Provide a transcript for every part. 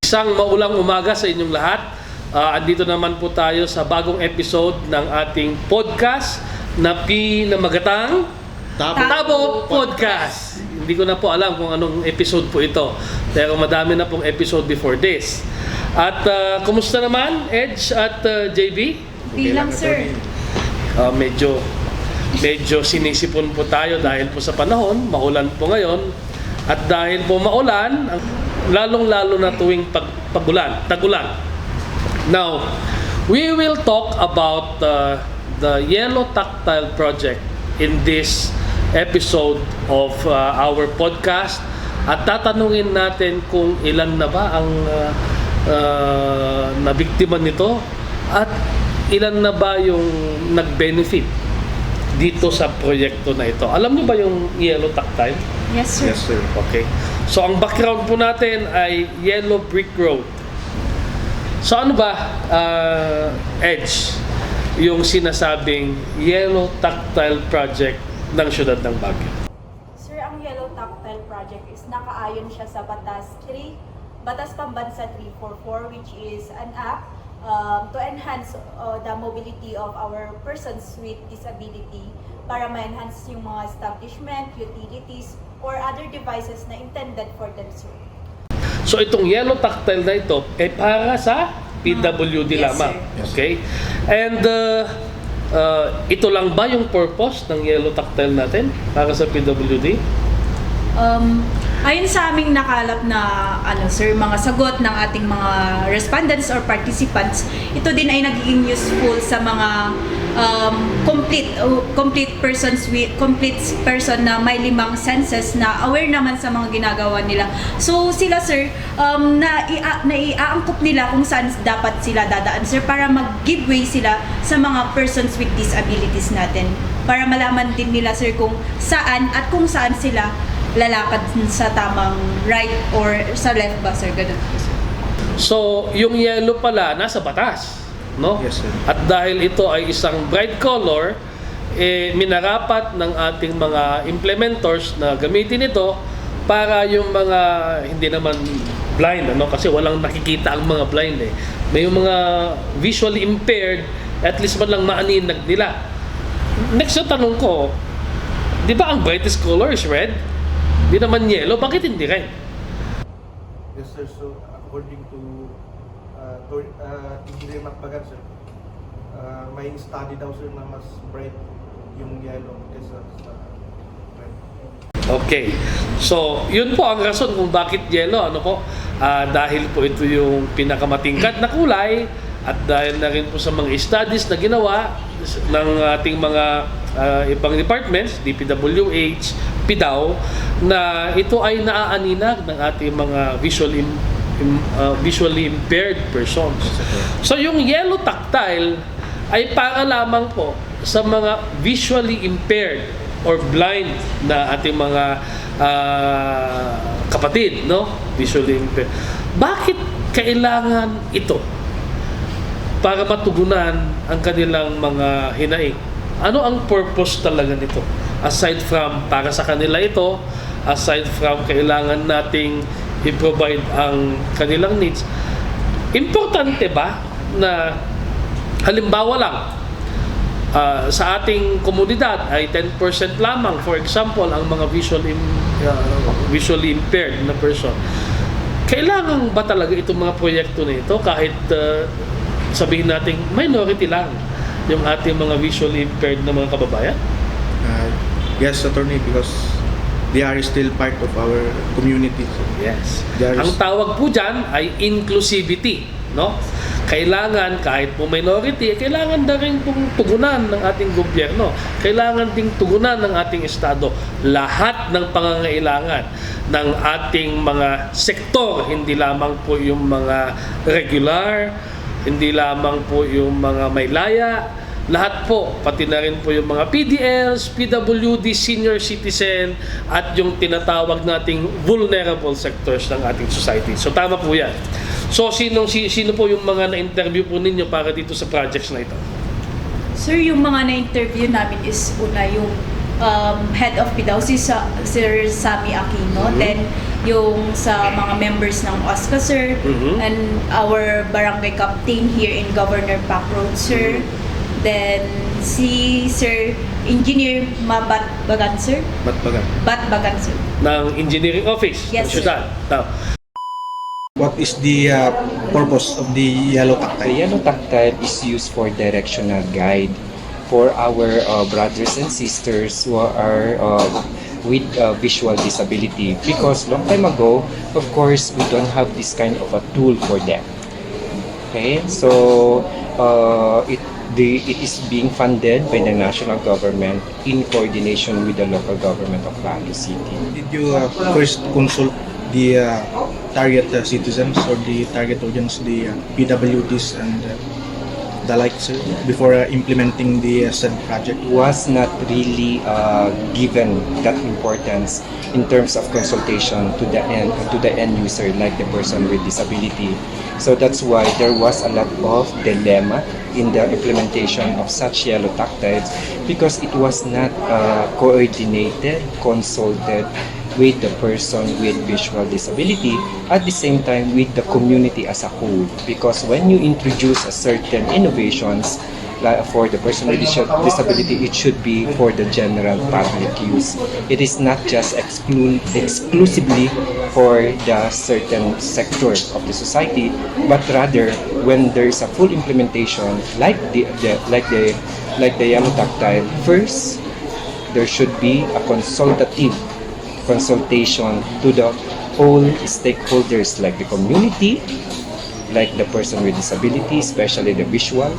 Isang maulang umaga sa inyong lahat. Andito naman po tayo sa bagong episode ng ating podcast na pinamagatang Tabo Podcast. Hindi ko na po alam kung anong episode po ito. Pero madami na pong episode before this. At kumusta naman, Edge at JB? Bilang sir. Medyo sinisipon po tayo dahil po sa panahon, maulan po ngayon. At dahil po maulan, lalong-lalo na tuwing tagulan. Now, we will talk about the Yellow Tactile project in this episode of our podcast. At tatanungin natin kung ilan na ba ang nabiktima nito at ilan na ba yung nag-benefit dito sa proyekto na ito. Alam niyo ba yung Yellow Tactile? Yes, sir. Yes, sir. Okay. So, ang background po natin ay Yellow Brick Road. So, ano ba, Edge, yung sinasabing Yellow Tactile Project ng Siyudad ng Baguio? Sir, ang Yellow Tactile Project is nakaayon siya sa Batas Pambansa 344, which is an act to enhance the mobility of our persons with disability para ma-enhance yung mga establishment, utilities, or other devices na intended for them, sir. So, itong Yellow Tactile na ito, para sa PWD Yes, lamang. sir. Okay? And ito lang ba yung purpose ng Yellow Tactile natin para sa PWD? Ayon sa aming nakalap na sir, mga sagot ng ating mga respondents or participants, ito din ay nagiging useful sa mga complete person na may 5 senses na aware naman sa mga ginagawa nila. So sila sir, naiaangkop nila kung saan dapat sila dadaan sir, para mag-give way sila sa mga persons with disabilities natin, para malaman din nila sir kung saan at kung saan sila lalakad sa tamang right or sa left ba sir, ganun po sir. So, yung yellow pala nasa batas, no? Yes, sir. At dahil ito ay isang bright color, minarapat ng ating mga implementors na gamitin ito para yung mga hindi naman blind, kasi walang nakikita ang mga blind eh. May yung mga visually impaired, at least man lang maaninag nila. Next na tanong ko, di ba ang brightest color is red? Di naman yellow, bakit hindi red? Yes, sir. So, according to Engineer Macbagan, sir, may study daw, sir, na mas bright yung yellow kaysa sa red. Okay. So, yun po ang rason kung bakit yellow. Dahil po ito yung pinakamatingkad na kulay at dahil na rin po sa mga studies na ginawa ng ating mga ibang departments, DPWH, PDAW, na ito ay naaaninag ng ating mga visually impaired persons. So yung Yellow Tactile ay para lamang po sa mga visually impaired or blind na ating mga kapatid, no? Visually impaired. Bakit kailangan ito para matugunan ang kanilang mga hinaing? Ano ang purpose talaga nito? Aside from para sa kanila ito, aside from kailangan nating i-provide ang kanilang needs, importante ba na halimbawa lang sa ating komunidad ay 10% lamang, for example, ang mga visually impaired na person. Kailangan ba talaga itong mga proyekto na ito kahit sabihin natin minority lang yung ating mga visually impaired na mga kababayan? Yes, attorney, because they are still part of our community. Yes. There's... Ang tawag po dyan ay inclusivity, no? Kailangan, kahit po minority, kailangan na rin pong tugunan ng ating gobyerno. Kailangan ding tugunan ng ating estado lahat ng pangangailangan ng ating mga sektor, hindi lamang po yung mga regular, hindi lamang po yung mga may laya, lahat po, pati na rin po yung mga PDLs, PWD, senior citizen, at yung tinatawag nating vulnerable sectors ng ating society. So tama po yan. So sino po yung mga na-interview po ninyo para dito sa projects na ito? Sir, yung mga na-interview namin is una yung head of PDAW, si Sir Sammy Aquino. Mm-hmm. Then yung sa mga members ng OSCA, sir, Mhm. and our barangay captain here in Governor Park Road, sir. Then, si Sir Engineer Mabat Bagan, sir. Ba't Bat Bagan, sir. Ng engineering office ng Yes, sir. syudad. What is the purpose of the yellow The tactile? yellow tactile is used for directional guide for our brothers and sisters who are with visual disability, because long time ago, of course, we don't have this kind of a tool for them. Okay, so it is being funded by the national government in coordination with the local government of Baguio City. Did you first consult the target citizens or the target audience, the PWDs and the likes, before implementing the said project? Was not really given that importance in terms of consultation to the end user, like the person with disability. So that's why there was a lot of dilemma in the implementation of such yellow tactiles, because it was not coordinated, consulted with the person with visual disability, at the same time with the community as a whole. Because when you introduce a certain innovations, like for the person with disability, it should be for the general public use. It is not just exclusively for the certain sector of the society, but rather when there is a full implementation, like the yellow tactile, first there should be a consultation to the whole stakeholders, like the community, like the person with disability, especially the visual,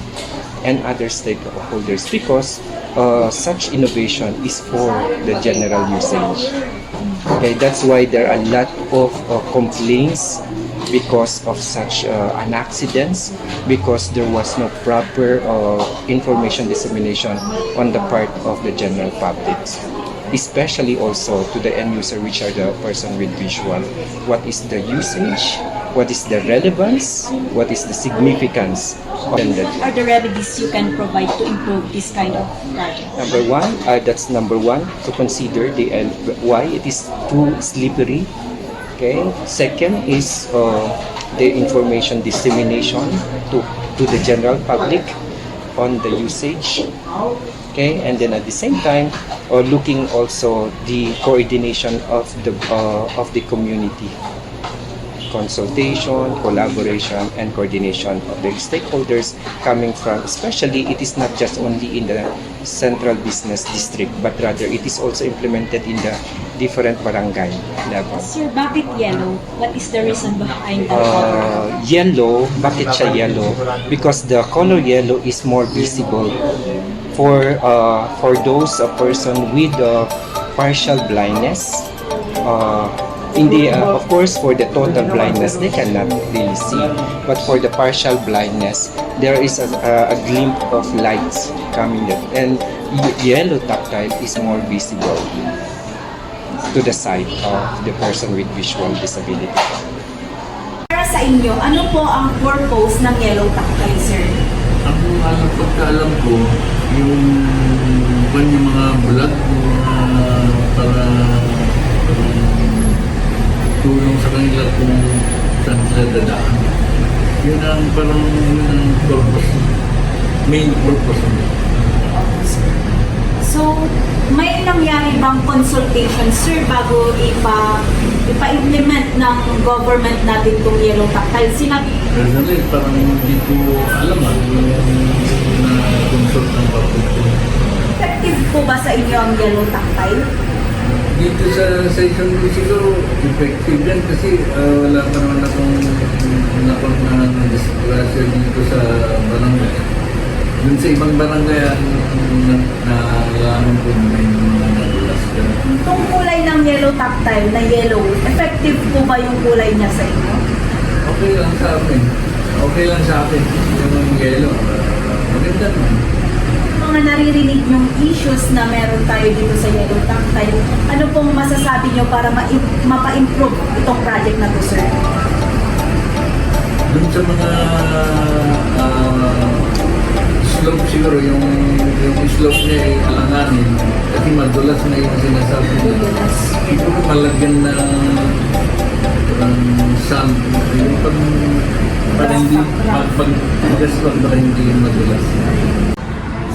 and other stakeholders, because such innovation is for the general usage. Okay, that's why there are a lot of complaints because of such an accidents, because there was no proper information dissemination on the part of the general public, especially also to the end user, which are the person with visual. What is the usage? What is the relevance? What is the significance of it? Are the remedies you can provide to improve this kind of project? Number one, that's number one, to consider why it is too slippery. Okay. Second is the information dissemination to the general public on the usage. Okay, and then at the same time, looking also the coordination of the community, consultation, collaboration, and coordination of the stakeholders coming from, especially it is not just only in the central business district, but rather it is also implemented in the different barangay level. Sir, bakit yellow? What is the reason behind that? Yellow, bakit siya yellow? Because the color yellow is more visible for those person with partial blindness. Of course, for the total blindness, they cannot really see. But for the partial blindness, there is a glimpse of lights coming there. And yellow tactile is more visible to the sight of the person with visual disability. Para sa inyo, ano po ang purpose ng yellow tactile, sir? Ang pagkaalam ko, yung mga vlog, para tulong sa kanila kung saan sila dadaan. Yun ang purpose, main purpose. So, may nangyari bang consultation, sir, bago ipa-implement ng government natin itong yellow tactile? Personally, parang hindi ko alam yung na-consult ng public. Effective po ba sa inyo ang yellow tactile? Dito sa isang siguro, effective yan kasi wala pa naman akong disgrasya dito sa barangay. Dun sa ibang barangay, nalaman ko may mga nagulas ka. Itong kulay ng yellow tactile na yellow, effective po ba yung kulay niya sa inyo? Okay lang sa akin. Okay lang sa akin. Yung yellow, maganda naman. Mga naririnig yung issues na meron tayo dito sa yellow tactile, ano pong masasabi nyo para mapa-improve itong project na to, sir? Dun sa mga slope siguro, yung slope niya ay alanganin kasi madulas na yung sinasabi niya. Siguro malagyan ng sand, yung para hindi, pag-gaspan para hindi madulas.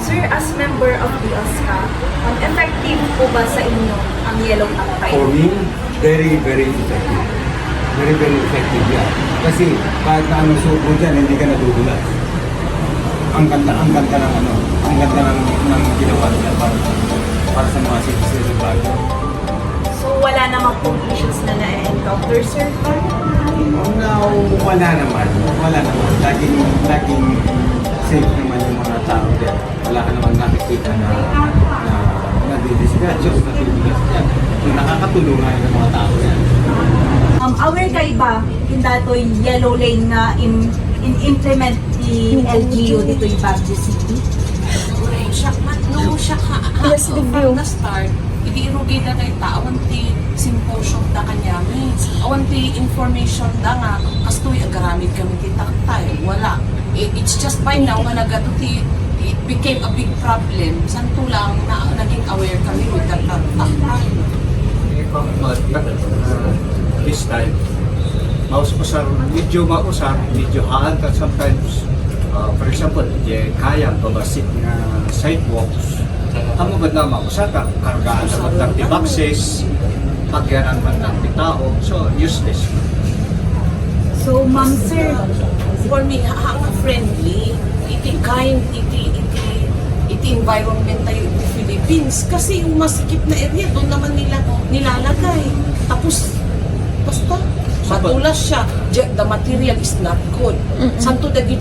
Sir, as member of the OSCA, effective po ba sa inyo ang yellow tactile? For me, very, very effective. Very, very effective yan. Kasi kahit na anong subo dyan, hindi ka nadudulas. Ang ganda ng ang ganda ng ginawa nila para sa mga citizens ng Baguio. So, wala namang pong issues na na-encounter, sir? Now, wala naman. Laging safe naman yung mga tao dyan. Wala ka naman nakikita na nadidiscuss, nadidigas dyan. So, nakakatulungan ng mga tao yan. Aware kayo ba in datoy yellow lane nga in-implement ni LGU dito yung Baguio City? No siya ka na start idirugi na kay ta awanti symposium da kanyami awanti information da nga kastoy agaramid kami ti taktay wala it's just by now nga nagatuti it became a big problem santo lang na naging aware kami with that taktay. This time, mausar, medyo haan ka sometimes. For example, kaya babasit na sidewalks. Amo ba na mausar ka, kargaan sa mga boxes, pagyanan man ng tao, so useless. So, ma'am, sir, For me, friendly, iti kind, iti environment tayo iti Philippines. Kasi yung masikip na area, doon naman nila nilalagay. Tapos, basta, madulas siya. The material is not good. Santo dagi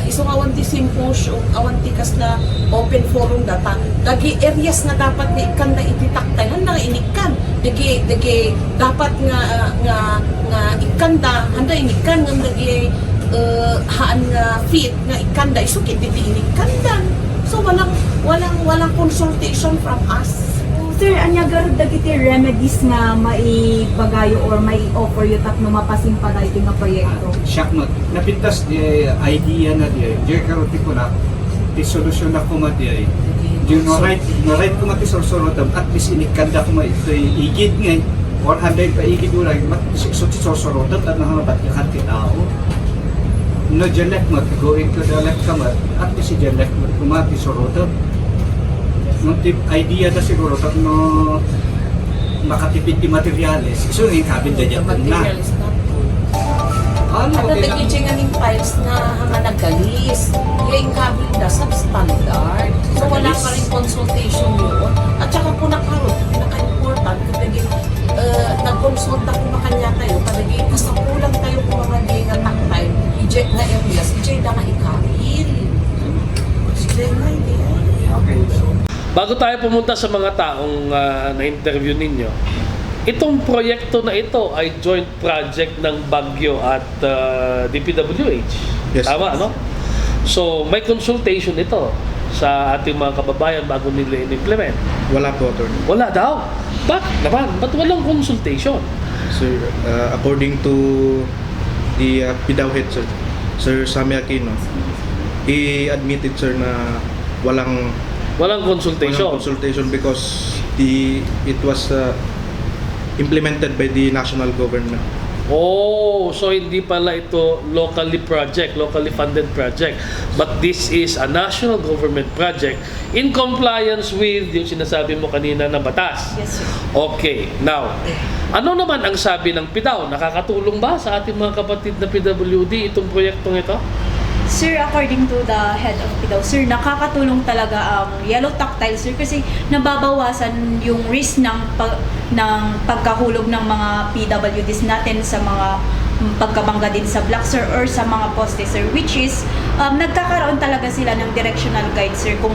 isang awanti symposium, awanti kas na open forum data. Dagi areas na dapat na ikan na ititaktal, handa inikan. Dagi dapat nga ikan da, handa inikan nga dagi haan nga fit nga ikan da, isukit iti inikan da. So walang consultation from us. sir, anya garud dagiti remedies nga maibagayo or mai-offer yu tapno mapasin pa dahil nga proyekto? Siyak mo, napintas di idea na di, di karoti ko na, di solusyon na ko ma di, di no right ko mati sorsorotam, at least inikanda ko ma ito igid ngay, or handay pa igid ulang, matisok ti sorsorotam, at nahangabat ka ti tao. No jalek mo, going to the left ka ma, at least jalek mo, kumati sorotam. Nung idea na siguro pag no makatipid ti materials, so yung kabin na dyan na. Material is not good. Ano, At okay the kitchen nga files na nagalis, yung kabin na substandard. So wala pa rin consultation yun. At saka po pinaka-important, kasi nag-consulta ko makanya tayo, kasi kasapulang tayo kung mga di nga taktile, ijay na areas, ijay na nga ikabin. Sige nga, hindi. Okay. Bago tayo pumunta sa mga taong na-interview ninyo, itong proyekto na ito ay joint project ng Baguio at DPWH. Yes. Tama, no? So, may consultation ito sa ating mga kababayan bago nila in-implement. Wala po, attorney. Wala daw. Bakit naman? Ba't walang consultation? Sir, according to the PDAW head, Sir Sammy Aquino, he admitted, sir, na walang Walang consultation because it was implemented by the national government. Oh, so hindi pala ito locally funded project. But this is a national government project in compliance with yung sinasabi mo kanina na batas. Yes, sir. Okay, now, ano naman ang sabi ng PDAW? Nakakatulong ba sa ating mga kapatid na PWD itong proyektong ito? Sir, according to the head of PDAW, sir, nakakatulong talaga ang yellow tactile, sir, kasi nababawasan yung risk ng pagkahulog ng mga PWDs natin sa mga pagkabangga din sa block, sir, or sa mga poste, sir, which is nagkakaroon talaga sila ng directional guide, sir, kung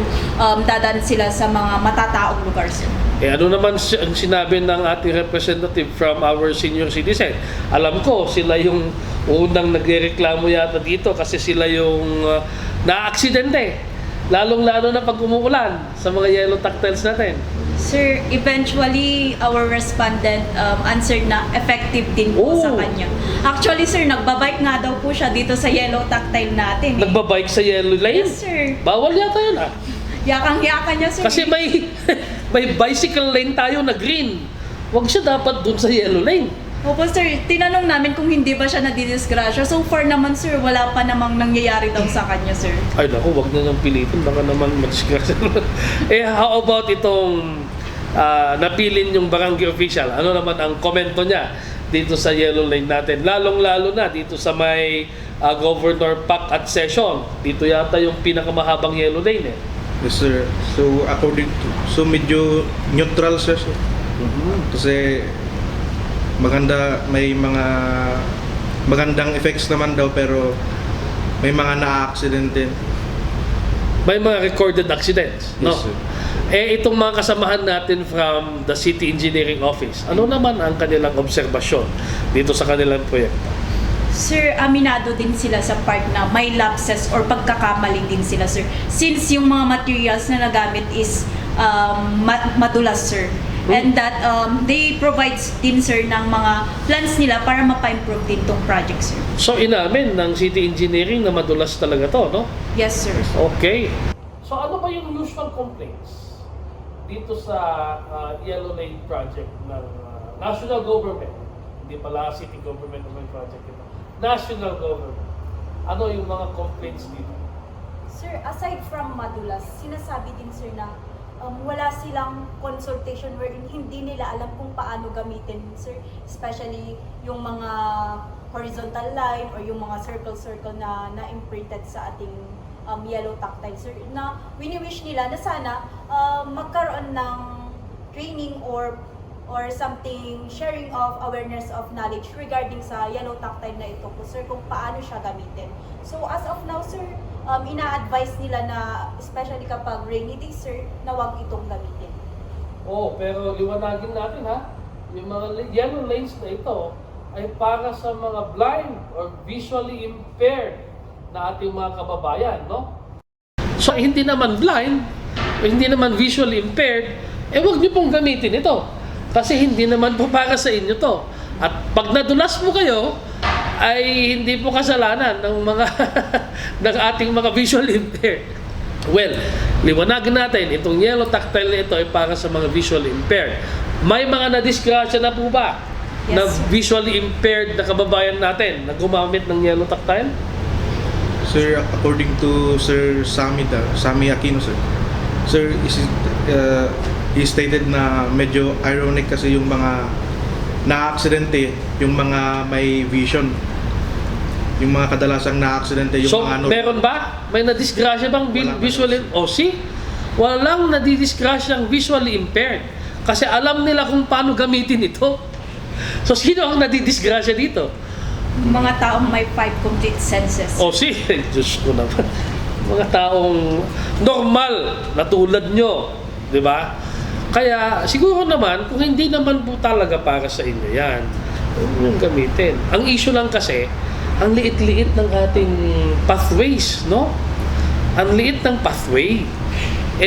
dadaan sila sa mga matataong lugar, sir. Ano naman ang sinabi ng ating representative from our senior citizen? Alam ko, sila yung unang nagrereklamo yata dito kasi sila yung na-aksidente. Lalong-lalo na pag umuulan sa mga yellow tactiles natin. Sir, eventually, our respondent answered na effective din po sa Oh. kanya. Actually, sir, nagbabike nga daw po siya dito sa yellow tactile natin. Nagbabike sa yellow lane? Yes, sir. Bawal yata yun ah. Yakang-yakan niya, sir. Kasi may bicycle lane tayo na green. Huwag siya dapat dun sa yellow lane. Opo sir, tinanong namin kung hindi ba siya nadidisgrasya. So far naman sir, wala pa namang nangyayari daw sa kanya sir. Ay naku, wag na nang pilitin, baka naman madisgrasya. How about itong napilin yung barangay official? Ano naman ang komento niya dito sa yellow lane natin? Lalong-lalo na dito sa may Governor Pac at Session. Dito yata yung pinakamahabang yellow lane eh. Yes, sir. So, according to... So, medyo neutral siya, sir. Kasi may mga magandang effects naman daw, pero may mga na-accidente. May mga recorded accidents, no? Yes, sir. Itong mga kasamahan natin from the City Engineering Office, ano naman ang kanilang obserbasyon dito sa kanilang proyekto? Sir, aminado din sila sa part na may lapses or pagkakamali din sila sir. Since yung mga materials na nagamit is madulas sir. And that they provide din sir ng mga plans nila para mapa-improve din tong project sir. So inamin ng City Engineering na madulas talaga to, no? Yes sir. Okay. So ano ba yung usual complaints dito sa Yellow Lane project ng national government? Hindi pala city government naman project ito. National government. Ano yung mga complaints dito? Sir, aside from madulas, sinasabi din sir na wala silang consultation wherein hindi nila alam kung paano gamitin sir. Especially yung mga horizontal line or yung mga circle-circle na imprinted sa ating yellow tactile sir. Na wini-wish nila na sana magkaroon ng training or something, sharing of awareness of knowledge regarding sa yellow tactile na ito po sir, kung paano siya gamitin. So as of now sir, ina-advise nila na especially kapag rainy days sir, na wag itong gamitin. Pero liwanagin natin ha, yung mga yellow lanes na ito ay para sa mga blind or visually impaired na ating mga kababayan, no? So hindi naman blind, hindi naman visually impaired, wag niyo pong gamitin ito. Kasi hindi naman po para sa inyo to. At pag nadulas mo kayo, ay hindi po kasalanan ng mga ng ating mga visually impaired. Well, liwanagin natin, itong yellow tactile na ito ay para sa mga visually impaired. May mga nadisgrasya na po ba na visually impaired na kababayan natin na gumamit ng yellow tactile? Sir, according to Sir Sammy Aquino, sir. Sir, he stated na medyo ironic kasi yung mga na-aksidente, yung mga may vision. Yung mga kadalasang na-aksidente, yung So, mga meron ba? May nadisgrasya bang Wala. visually... see? Walang nadidisgrasyang visually impaired. Kasi alam nila kung paano gamitin ito. So, sino ang nadidisgrasya dito? Mga taong may 5 complete senses. See? Diyos ko naman. Mga taong normal na tulad nyo. Di ba? Kaya siguro naman, kung hindi naman po talaga para sa inyo yan, huwag yung gamitin. Ang issue lang kasi, ang liit-liit ng ating pathways, no? Ang liit ng pathway.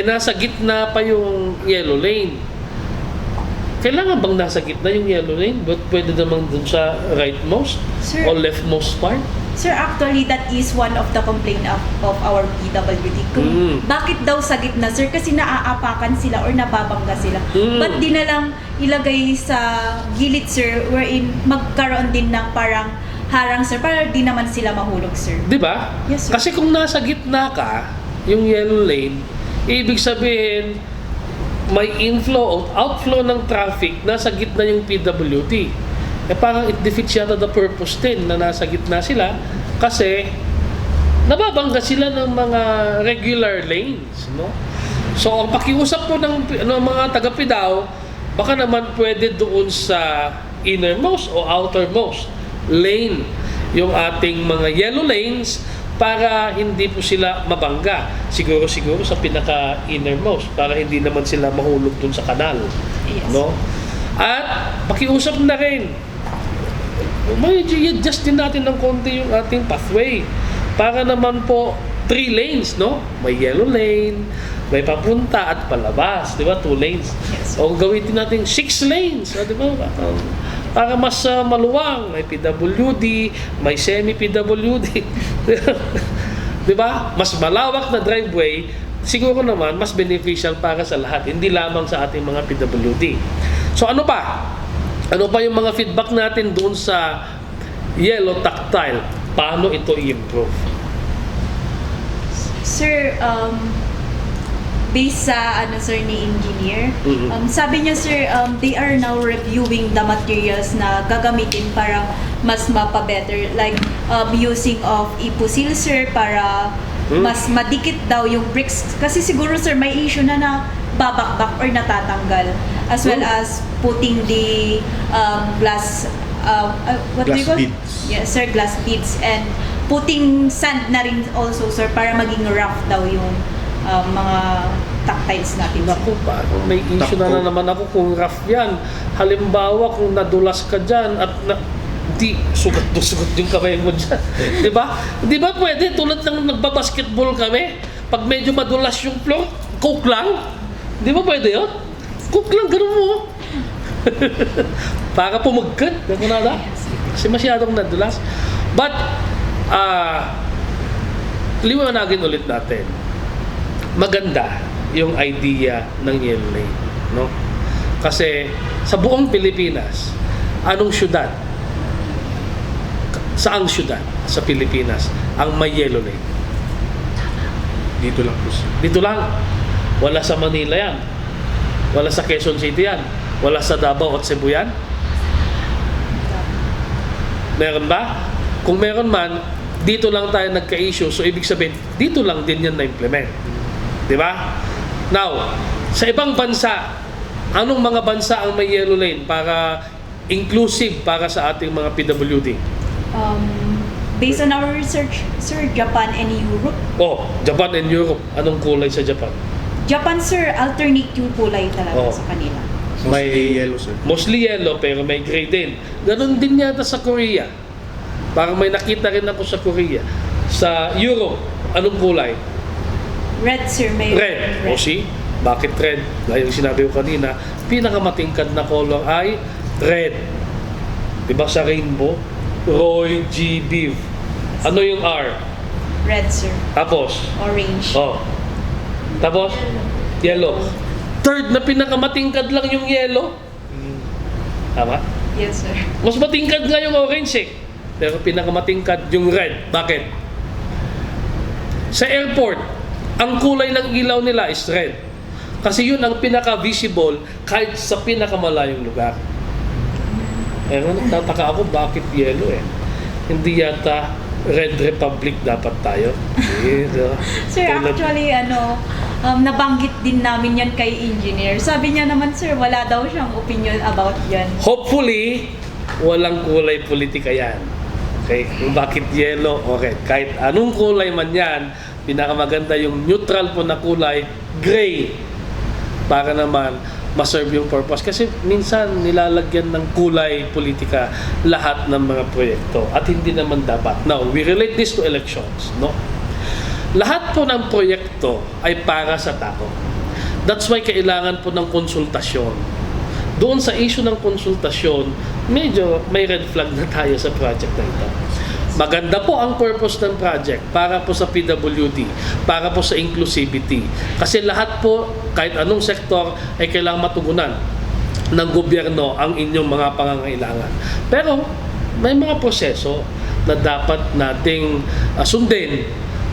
Nasa gitna pa yung yellow lane. Kailangan bang nasa gitna yung yellow lane? But pwede naman dun sa rightmost Sir. o leftmost part? Sir, actually, that is one of the complaint of our PWD. Kung bakit daw sa gitna, sir? Kasi naaapakan sila or nababangga sila. Ba't di na lang ilagay sa gilid, sir, wherein magkaroon din ng parang harang, sir, para di naman sila mahulog, sir. Di ba? Yes, sir. Kasi kung nasa gitna ka, yung yellow lane, ibig sabihin, may inflow o outflow ng traffic, nasa gitna yung PWD. Parang it defeats yata the purpose din na nasa gitna sila kasi nababangga sila ng mga regular lanes, no? So, ang pakiusap po ng mga taga-PIDAO, baka naman pwede doon sa innermost o outermost lane yung ating mga yellow lanes para hindi po sila mabangga. Siguro sa pinaka-innermost para hindi naman sila mahulog doon sa kanal. Yes. No? At pakiusap na rin, medyo i-adjust din natin ng konti yung ating pathway para naman po 3 lanes, no? May yellow lane, may papunta at palabas, di ba? 2 lanes. Yes. O gawin din natin 6 lanes, di ba? Para mas maluwang, may PWD, may semi-PWD. Di ba? Mas malawak na driveway, siguro naman mas beneficial para sa lahat, hindi lamang sa ating mga PWD. So ano pa? Ano pa yung mga feedback natin doon sa yellow tactile? Paano ito i-improve? Sir, based sa sir ni engineer, sabi niya sir, they are now reviewing the materials na gagamitin para mas mapa-better, like using of ipusil sir para mas madikit daw yung bricks, kasi siguro sir may issue na babakbak or natatanggal, as well as putting the glass what do you Glass call? beads. Yes sir, glass beads, and putting sand na rin also sir para maging rough daw yung mga tactiles natin. Naku, parang may issue na naman ako kung rough yan. Halimbawa, kung nadulas ka dyan at di sugat yung kamay mo dyan. Di ba? Di ba pwede? Tulad ng nagbabasketball kami, pag medyo madulas yung floor, coke lang. Di ba pwede yun? Coke lang, ganun mo. Para pumagkat. Ganun na. Kasi masyadong nadulas. But, liwanagin ulit natin. Maganda yung idea ng yellow lane, no? Kasi sa buong Pilipinas, anong syudad? Saang syudad sa Pilipinas ang may yellow lane? Dito lang po sir. Dito lang. Wala sa Manila yan. Wala sa Quezon City yan. Wala sa Davao at Cebu yan. Meron ba? Kung meron man, dito lang tayo nagka-issue. So, ibig sabihin, dito lang din yan na-implement. Di ba? Now, sa ibang bansa, anong mga bansa ang may yellow lane para inclusive para sa ating mga PWD? Based on our research, sir, Japan and Europe. Oh, Japan and Europe. Anong kulay sa Japan? Japan, sir, alternate yung kulay talaga sa kanila. Mostly yellow sir. Mostly yellow pero may gray din. Ganon din yata sa Korea. Parang may nakita rin ako sa Korea. Sa Europe, anong kulay? Red, sir, may Red. O see? Bakit red? Gaya ng sinabi ko kanina, pinakamatingkad na color ay red. Diba sa rainbow? Roy G. Beef. Ano yung R? Red, sir. Tapos? Orange. Oh. Tapos? Yellow. Third na pinakamatingkad lang yung yellow. Tama? Yes, sir. Mas matingkad nga yung orange eh. Pero pinakamatingkad yung red. Bakit? Sa airport, ang kulay ng ilaw nila is red. Kasi yun ang pinaka-visible kahit sa pinakamalayong lugar. Eh, nagtataka ako bakit yellow eh. Hindi yata Red Republic dapat tayo. Sir, actually, nabanggit din namin yan kay engineer. Sabi niya naman, sir, wala daw siyang opinion about yan. Hopefully, walang kulay politika yan. Okay? Kung bakit yellow o red. Kahit anong kulay man yan, pinakamaganda yung neutral po na kulay, gray. Para naman ma-serve yung purpose. Kasi minsan nilalagyan ng kulay politika lahat ng mga proyekto. At hindi naman dapat. Now, we relate this to elections. No? Lahat po ng proyekto ay para sa tao. That's why kailangan po ng konsultasyon. Doon sa issue ng konsultasyon, medyo may red flag na tayo sa project na ito. Maganda po ang purpose ng project para po sa PWD, para po sa inclusivity. Kasi lahat po, kahit anong sektor, ay kailangang matugunan ng gobyerno ang inyong mga pangangailangan. Pero may mga proseso na dapat nating sundin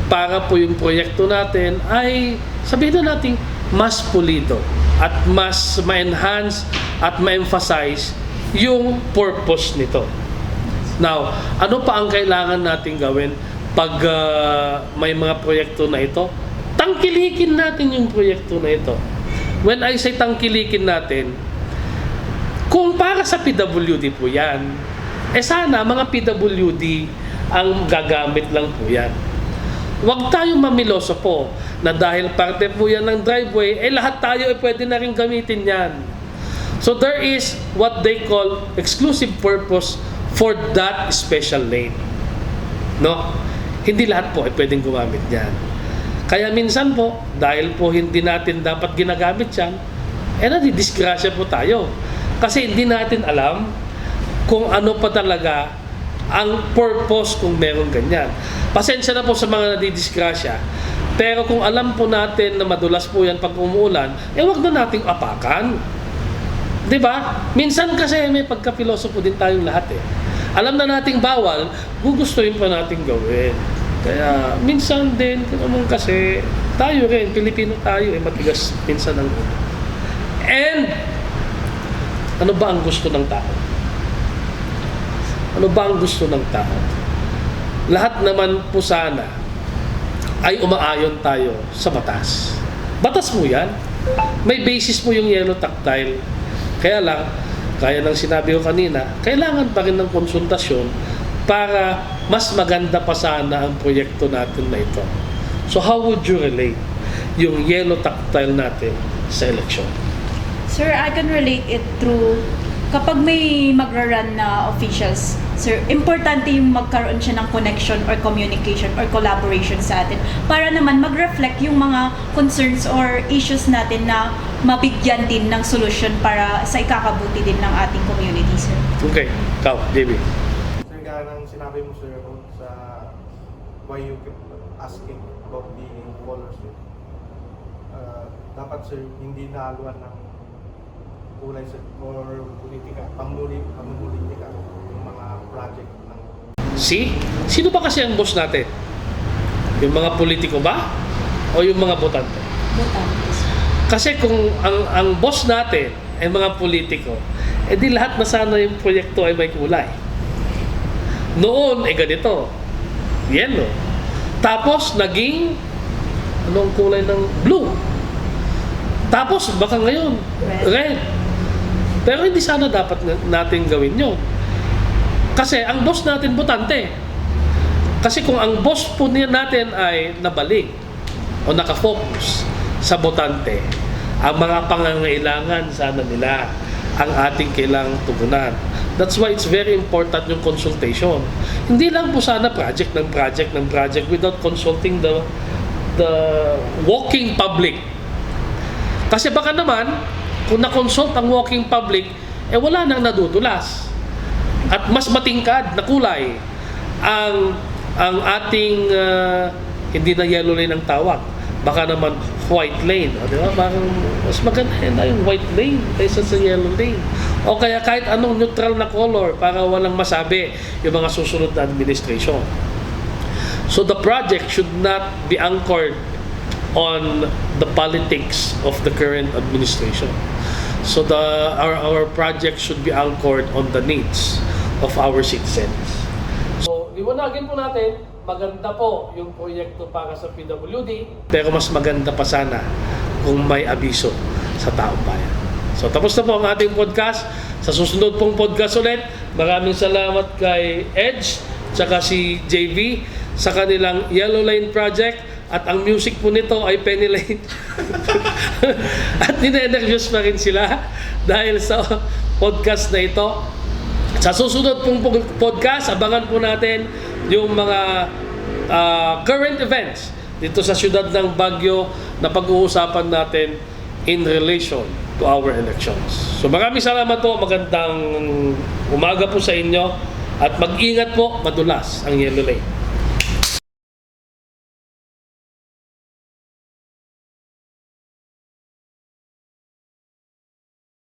para po yung proyekto natin ay, sabihin na natin, mas pulido at mas ma-enhance at ma-emphasize yung purpose nito. Now, ano pa ang kailangan natin gawin pag may mga proyekto na ito? Tangkilikin natin yung proyekto na ito. When I say tangkilikin natin, kung para sa PWD po yan, sana mga PWD ang gagamit lang po yan. Huwag tayong mamiloso po na dahil parte po yan ng driveway, lahat tayo pwede na rin gamitin yan. So there is what they call exclusive purpose for that special lane. No? Hindi lahat po ay pwedeng gumamit yan. Kaya minsan po, dahil po hindi natin dapat ginagamit yan, nadidisgrasya po tayo. Kasi hindi natin alam kung ano pa talaga ang purpose kung meron ganyan. Pasensya na po sa mga nadidisgrasya. Pero kung alam po natin na madulas po yan pag umuulan, wag na nating apakan. Di ba? Minsan kasi may pagka-pilosopo din tayong lahat eh. Alam na nating bawal, gugustuhin pa nating gawin. Kaya minsan din, naman kasi tayo rin, Pilipino tayo eh, matigas minsan ang ulo. And, ano ba ang gusto ng tao? Ano ba ang gusto ng tao? Lahat naman po sana ay umaayon tayo sa batas. Batas mo yan. May basis mo yung yellow tactile. Kaya lang, kaya ng sinabi ko kanina, kailangan pa rin ng konsultasyon para mas maganda pa sana ang proyekto natin na ito. So how would you relate yung yellow tactile natin sa eleksyon? Sir, I can relate it through kapag may magra-run na officials, sir, importante yung magkaroon siya ng connection or communication or collaboration sa atin para naman mag-reflect yung mga concerns or issues natin na mabigyan din ng solution para sa ikakabuti din ng ating community, sir. Okay, ikaw, JB. Sir, gaya ng sinabi mo, sir, sa why you keep asking about the colors, sir. Dapat, sir, hindi nahaluan ng kulay, sir, or politika, pamumulitika, yung mga project ng... See? Sino ba kasi ang boss natin? Yung mga politiko ba? O yung mga botante? Botantes. Kasi kung ang boss natin ay mga politiko, edi lahat na sana yung proyekto ay may kulay. Noon, ganito. Yellow. Tapos, naging anong kulay ng blue. Tapos, baka ngayon, red. Pero hindi sana dapat natin gawin yun. Kasi ang boss natin, botante. Kasi kung ang boss po natin ay nabalik o nakafocus sa botante, ang mga pangangailangan sana nila ang ating kailangang tugunan. That's why it's very important yung consultation. Hindi lang po sana project without consulting the walking public. Kasi baka naman, kung na-consult ang walking public, wala nang nadudulas. At mas matingkad na kulay ang ating hindi na yellow lane ang tawag. Baka naman white lane. O, di ba? Parang mas maganda na yung white lane kaysa sa yellow lane. O kaya kahit anong neutral na color para walang masabi yung mga susunod na administration. So the project should not be anchored on the politics of the current administration. So our project should be anchored on the needs of our citizens. So liwanagin po natin, maganda po yung proyekto para sa PWD, pero mas maganda pa sana kung may abiso sa taong bayan. So tapos na po ang ating podcast. Sa susunod pong podcast ulit, maraming salamat kay Edge tsaka si JV sa kanilang Yellow Lane Project. At ang music po nito ay Penny Lane. At nina-energize pa rin sila dahil sa podcast na ito. Sa susunod pong podcast, abangan po natin yung mga current events dito sa siyudad ng Baguio na pag-uusapan natin in relation to our elections. So maraming salamat po, magandang umaga po sa inyo at mag-ingat po, madulas ang Yellow Lane.